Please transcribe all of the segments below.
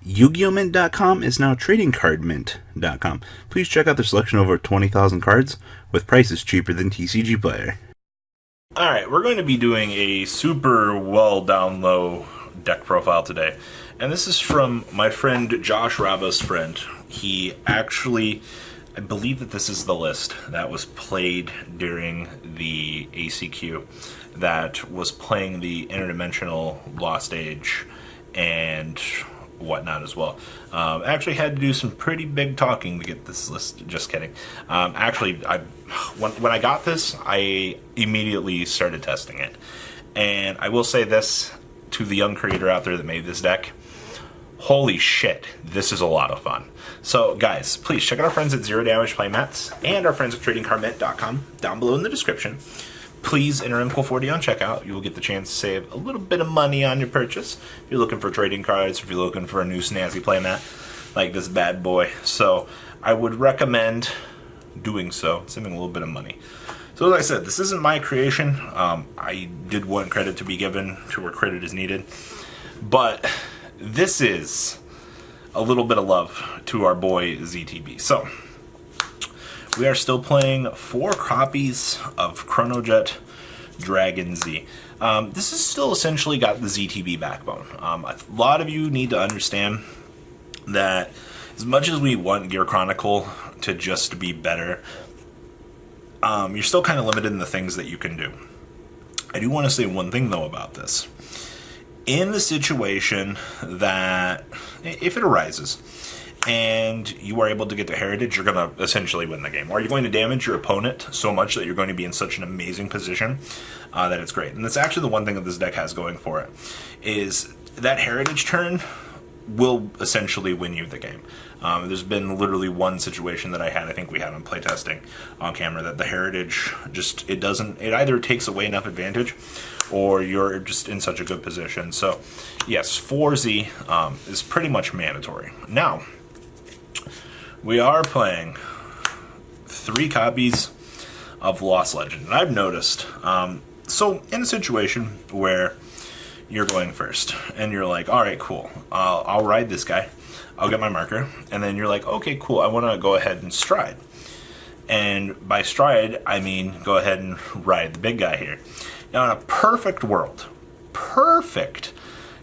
Yu-Gi-Oh! Mint.com is now TradingCardMint.com. Please check out their selection of over 20,000 cards with prices cheaper than TCG Player. Alright, we're going to be doing a super well down low deck profile today. And this is from my friend Josh Rava's friend. He actually, I believe that this is the list that was played during the ACQ that was playing the Interdimensional Lost Age and whatnot as well. Actually had to do some pretty big talking to get this list. Just kidding. Actually, when I got this, I immediately started testing it. And I will say this to the young creator out there that made this deck. Holy shit, this is a lot of fun. So, guys, please check out our friends at Zero Damage Playmats and our friends at TradingCardMint.com down below in the description. Please enter MCOL40 on checkout. You will get the chance to save a little bit of money on your purchase. If you're looking for trading cards, if you're looking for a new snazzy playmat like this bad boy. So, I would recommend doing so, saving a little bit of money. So, as I said, this isn't my creation. I did want credit to be given to where credit is needed. But this is a little bit of love to our boy ZTB. So, we are still playing 4 copies of Chronojet Dragon Z. This has still essentially got the ZTB backbone. A lot of you need to understand that as much as we want Gear Chronicle to just be better, you're still kind of limited in the things that you can do. I do want to say one thing, though, about this. In the situation that, if it arises, and you are able to get to Heritage, you're going to essentially win the game. Or you're going to damage your opponent so much that you're going to be in such an amazing position that it's great. And that's actually the one thing that this deck has going for it, is that Heritage turn will essentially win you the game. There's been literally one situation that I think we had on playtesting on camera, that the Heritage just, it either takes away enough advantage or you're just in such a good position. So yes, 4Z is pretty much mandatory. Now, we are playing 3 copies of Lost Legend. And I've noticed, so in a situation where you're going first, and you're like, alright, cool, I'll ride this guy, I'll get my marker, and then you're like, okay, cool, I want to go ahead and stride. And by stride, I mean go ahead and ride the big guy here. Now, in a perfect world,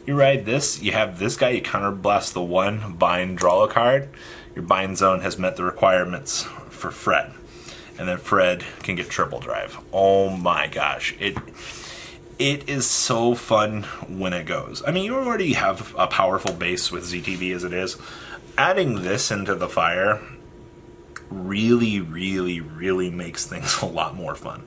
you ride this, you have this guy, you counterblast the 1, bind, draw a card, your bind zone has met the requirements for Fred. And then Fred can get triple drive. Oh my gosh. It is so fun when it goes. I mean, you already have a powerful base with ZTB as it is. Adding this into the fire really, really, really makes things a lot more fun.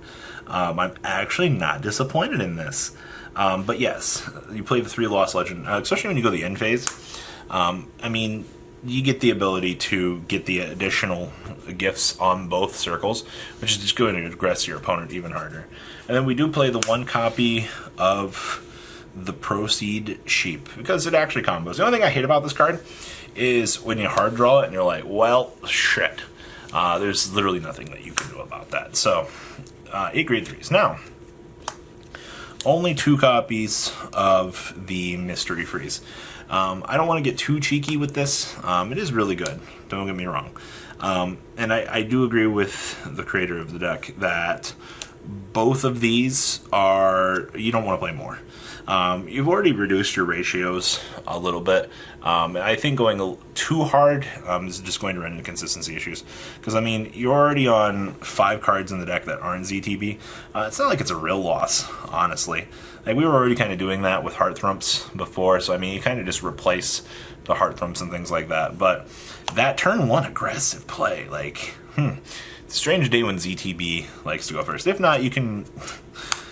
I'm actually not disappointed in this. But yes, you play the 3 Lost Legend, especially when you go the end phase. I mean, you get the ability to get the additional gifts on both circles, which is just going to aggress your opponent even harder. And then we do play the 1 copy of the Proceed Sheep, because it actually combos. The only thing I hate about this card is when you hard draw it and you're like, well, shit. There's literally nothing that you can do about that. So, 8 grade 3s. Now, only 2 copies of the Mystery Freeze. I don't want to get too cheeky with this. It is really good, don't get me wrong. And I do agree with the creator of the deck that both of these are, you don't want to play more. You've already reduced your ratios a little bit. And I think going too hard is just going to run into consistency issues. Because, I mean, you're already on 5 cards in the deck that aren't ZTB. It's not like it's a real loss, honestly. Like, we were already kind of doing that with Heart Thrumps before. So, I mean, you kind of just replace the Heart Thrumps and things like that. But that turn 1 aggressive play, like, it's a strange day when ZTB likes to go first. If not, you can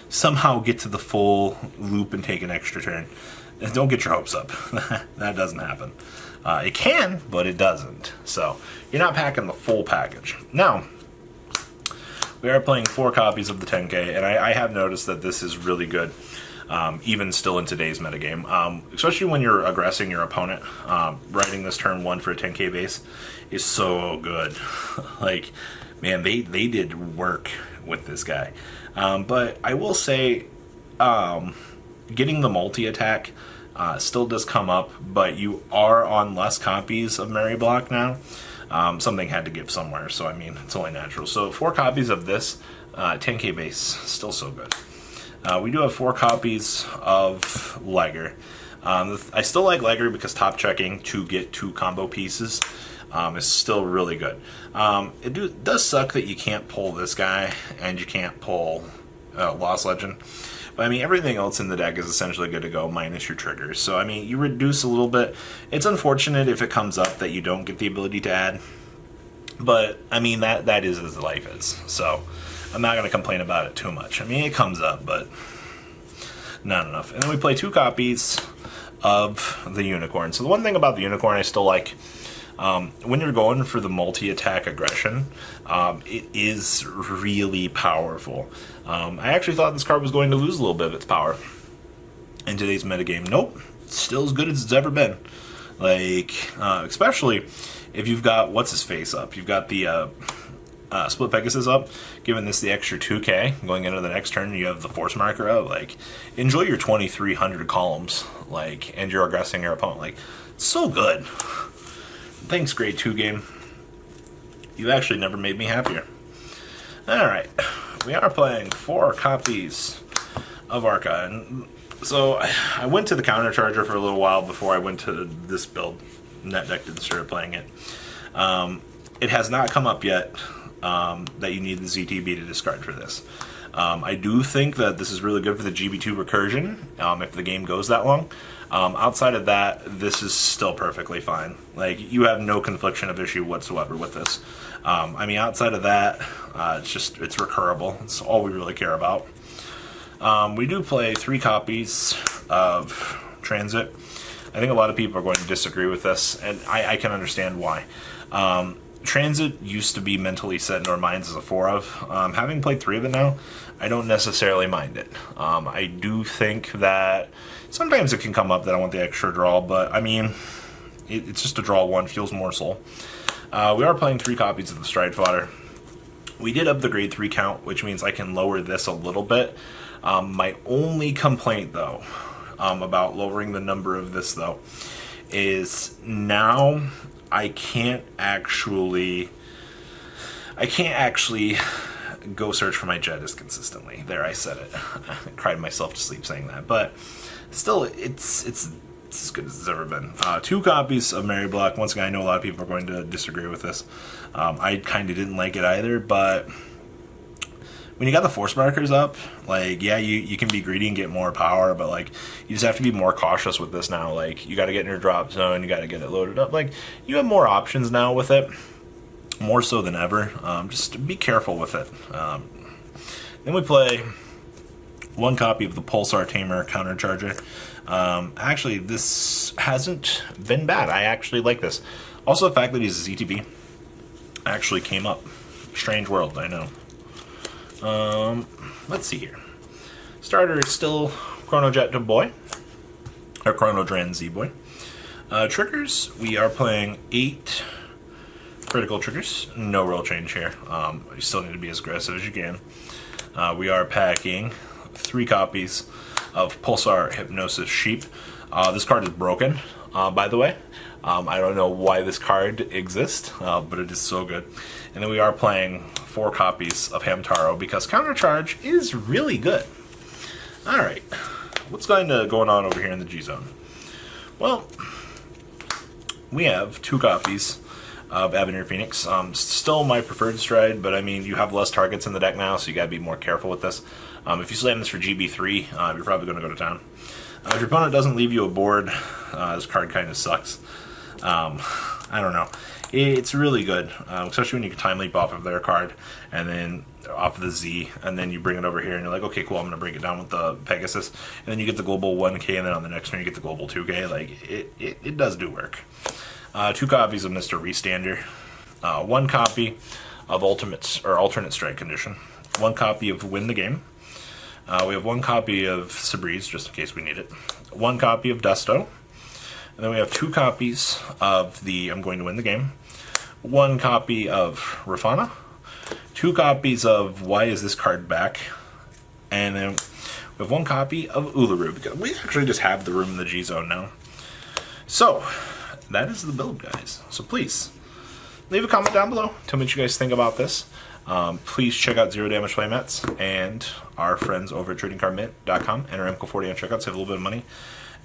somehow get to the full loop and take an extra turn. Don't get your hopes up. That doesn't happen. It can, but it doesn't. So you're not packing the full package. Now, we are playing 4 copies of the 10K, and I have noticed that this is really good, even still in today's metagame. Especially when you're aggressing your opponent. Riding this turn 1 for a 10K base is so good. Like, man, they did work with this guy. But I will say, getting the multi-attack Still does come up, but you are on less copies of Mary Block now. Something had to give somewhere, so I mean, it's only natural. So 4 copies of this, 10k base, still so good. We do have 4 copies of Liger. I still like Liger because top checking to get 2 combo pieces is still really good. It does suck that you can't pull this guy and you can't pull Lost Legend. But I mean, everything else in the deck is essentially good to go, minus your triggers. So I mean, you reduce a little bit. It's unfortunate if it comes up that you don't get the ability to add. But I mean, that is as life is. So I'm not going to complain about it too much. I mean, it comes up, but not enough. And then we play 2 copies of the Unicorn. So the one thing about the Unicorn I still like, when you're going for the multi-attack aggression, it is really powerful. I actually thought this card was going to lose a little bit of its power in today's metagame. Nope, still as good as it's ever been. Like, especially if you've got what's-his-face up. You've got the Split Pegasus up, giving this the extra 2k going into the next turn. You have the Force Marker up. Like, enjoy your 2,300 columns, like, and you're aggressing your opponent. Like, so good. Thanks, Grade 2 game. You actually never made me happier. Alright, we are playing 4 copies of Arca. And so I went to the Counter Charger for a little while before I went to this build. Net deck didn't start playing it. It has not come up yet that you need the ZTB to discard for this. I do think that this is really good for the GB2 recursion if the game goes that long. Outside of that, this is still perfectly fine. Like, you have no confliction of issue whatsoever with this. I mean, outside of that, it's recurable. It's all we really care about. We do play 3 copies of Transit. I think a lot of people are going to disagree with this, and I can understand why. Transit used to be mentally set in our minds as a 4 of. Having played 3 of it now, I don't necessarily mind it. I do think that sometimes it can come up that I want the extra draw, but I mean, it's just a draw 1, feels more soul. We are playing 3 copies of the Stride Fodder. We did up the grade 3 count, which means I can lower this a little bit. My only complaint, though, about lowering the number of this, though, is now I can't actually go search for my Jet as consistently. There, I said it. I cried myself to sleep saying that, but still, it's as good as it's ever been. 2 copies of Mary Block. Once again, I know a lot of people are going to disagree with this. I kind of didn't like it either, but when you got the Force Markers up, like, yeah, you can be greedy and get more power, but, like, you just have to be more cautious with this now. Like, you got to get in your drop zone, you got to get it loaded up. Like, you have more options now with it, more so than ever. Just be careful with it. Then we play 1 copy of the Pulsar Tamer Counter Charger. Actually, this hasn't been bad. I actually like this. Also, the fact that he's a ZTB actually came up. Strange world, I know. Let's see here. Starter is still Chrono Jet to Boy, or Chrono Dran Z Boy. Triggers, we are playing 8 critical triggers. No real change here. You still need to be as aggressive as you can. We are packing 3 copies of Pulsar Hypnosis Sheep. This card is broken, by the way. I don't know why this card exists, but it is so good. And then we are playing 4 copies of Hamtaro because Countercharge is really good. Alright, what's going on over here in the G-Zone? Well, we have 2 copies of Avenir Phoenix. Still my preferred Stride, but I mean, you have less targets in the deck now, so you gotta be more careful with this. If you slam this for GB3, you're probably going to go to town. If your opponent doesn't leave you a board, this card kind of sucks. I don't know. It's really good, especially when you can time leap off of their card, and then off of the Z, and then you bring it over here, and you're like, okay, cool, I'm going to break it down with the Pegasus, and then you get the global 1k, and then on the next turn you get the global 2k. Like, it does do work. 2 copies of Mr. Restander, 1 copy of Alternate Strike Condition, 1 copy of Win the Game. We have 1 copy of Sabriz, just in case we need it, 1 copy of Dusto, and then we have 2 copies of the I'm Going to Win the Game, 1 copy of Rafana, 2 copies of Why Is This Card Back, and then We have 1 copy of Uluru, because we actually just have the room in the G Zone now. So, that is the build, guys. So please, leave a comment down below. Tell me what you guys think about this. Please check out Zero Damage Playmats and our friends over at TradingCardMint.com. Enter MCO40 on checkout, save a little bit of money.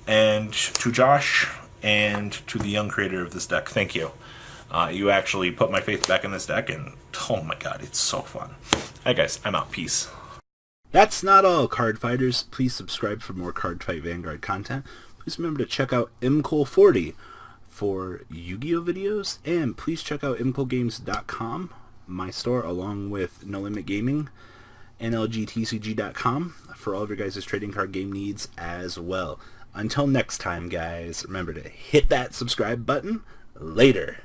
And to Josh and to the young creator of this deck, thank you. You actually put my faith back in this deck, and oh my god, it's so fun. Alright guys, I'm out. Peace. That's not all, card fighters. Please subscribe for more Cardfight Vanguard content. Please remember to check out MCO40 for Yu-Gi-Oh videos, and please check out MCOGames.com, my store, along with No Limit Gaming, NLGTCG.com for all of your guys' trading card game needs as well. Until next time, guys, remember to hit that subscribe button. Later.